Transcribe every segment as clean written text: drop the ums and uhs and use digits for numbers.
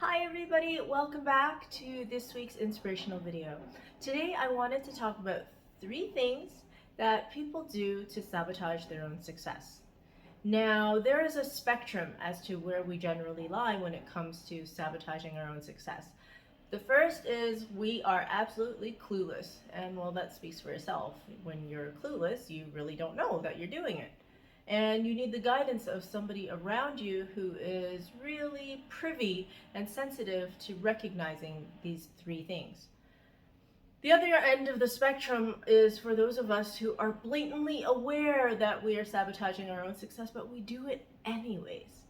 Hi everybody, welcome back to this week's inspirational video. Today I wanted to talk about 3 things that people do to sabotage their own success. Now, there is a spectrum as to where we generally lie when it comes to sabotaging our own success. The first is we are absolutely clueless, and well, that speaks for itself. When you're clueless, you really don't know that you're doing it. And you need the guidance of somebody around you who is really privy and sensitive to recognizing these 3 things. The other end of the spectrum is for those of us who are blatantly aware that we are sabotaging our own success, but we do it anyways.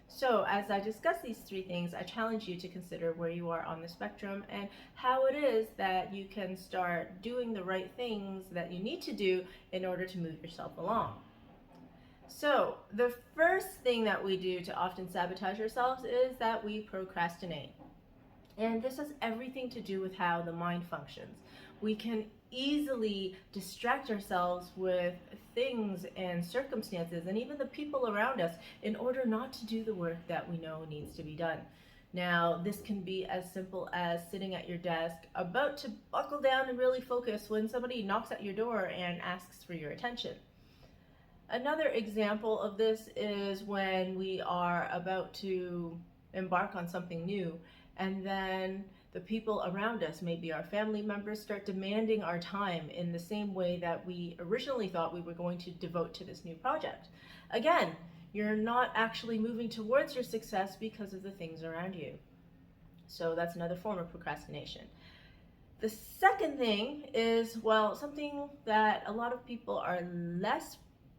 So, as I discuss these 3 things, I challenge you to consider where you are on the spectrum and how it is that you can start doing the right things that you need to do in order to move yourself along. So, the first thing that we do to often sabotage ourselves is that we procrastinate. And this has everything to do with how the mind functions. We can easily distract ourselves with things and circumstances and even the people around us in order not to do the work that we know needs to be done. Now, this can be as simple as sitting at your desk, about to buckle down and really focus when somebody knocks at your door and asks for your attention. Another example of this is when we are about to embark on something new, and then the people around us, maybe our family members, start demanding our time in the same way that we originally thought we were going to devote to this new project. Again, you're not actually moving towards your success because of the things around you. So that's another form of procrastination. The second thing is, well, something that a lot of people are less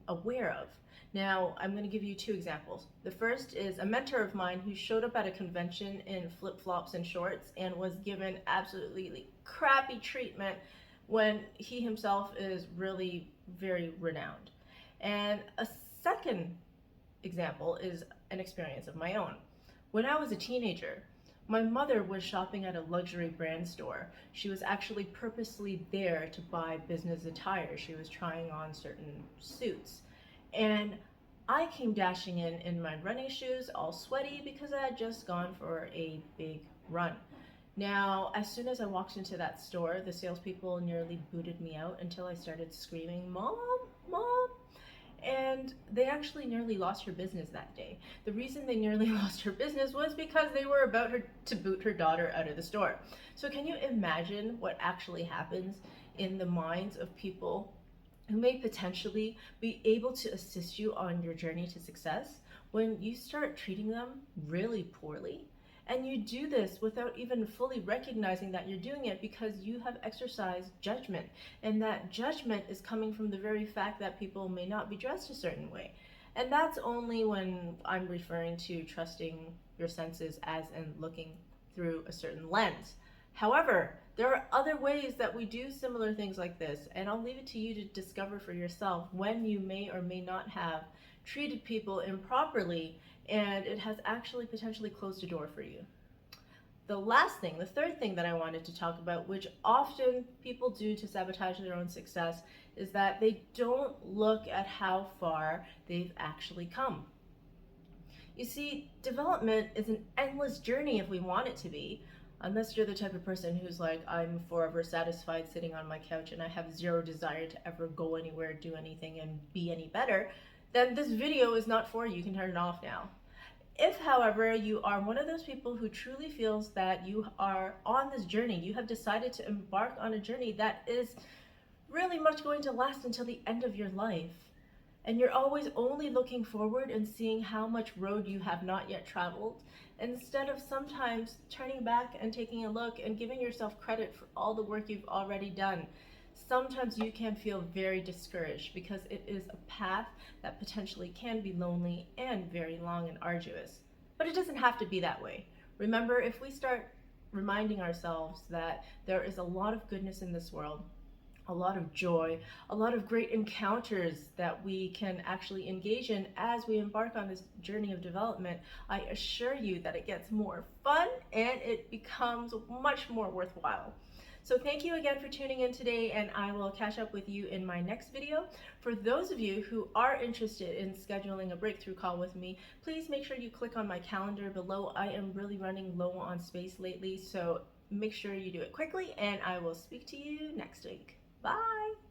aware of. Now, I'm going to give you 2 examples. The first is a mentor of mine who showed up at a convention in flip-flops and shorts and was given absolutely crappy treatment when he himself is really very renowned. And a second example is an experience of my own. When I was a teenager, my mother was shopping at a luxury brand store. She was actually purposely there to buy business attire. She was trying on certain suits. And I came dashing in my running shoes, all sweaty because I had just gone for a big run. Now, as soon as I walked into that store, the salespeople nearly booted me out until I started screaming, "Mom, Mom!" And they actually nearly lost her business that day. The reason they nearly lost her business was because they were about to boot her daughter out of the store. So can you imagine what actually happens in the minds of people who may potentially be able to assist you on your journey to success when you start treating them really poorly? And you do this without even fully recognizing that you're doing it because you have exercised judgment. And that judgment is coming from the very fact that people may not be dressed a certain way. And that's only when I'm referring to trusting your senses as in looking through a certain lens. However, there are other ways that we do similar things like this, and I'll leave it to you to discover for yourself when you may or may not have treated people improperly and it has actually potentially closed a door for you. The last thing, the third thing that I wanted to talk about, which often people do to sabotage their own success, is that they don't look at how far they've actually come. You see, development is an endless journey if we want it to be. Unless you're the type of person who's like, I'm forever satisfied sitting on my couch and I have zero desire to ever go anywhere, do anything, and be any better, then this video is not for you. You can turn it off now. If, however, you are one of those people who truly feels that you are on this journey, you have decided to embark on a journey that is really much going to last until the end of your life, and you're always only looking forward and seeing how much road you have not yet traveled, instead of sometimes turning back and taking a look and giving yourself credit for all the work you've already done. Sometimes you can feel very discouraged because it is a path that potentially can be lonely and very long and arduous. But it doesn't have to be that way. Remember, if we start reminding ourselves that there is a lot of goodness in this world, a lot of joy, a lot of great encounters that we can actually engage in as we embark on this journey of development, I assure you that it gets more fun and it becomes much more worthwhile. So thank you again for tuning in today, and I will catch up with you in my next video. For those of you who are interested in scheduling a breakthrough call with me, please make sure you click on my calendar below. I am really running low on space lately, so make sure you do it quickly, and I will speak to you next week. Bye!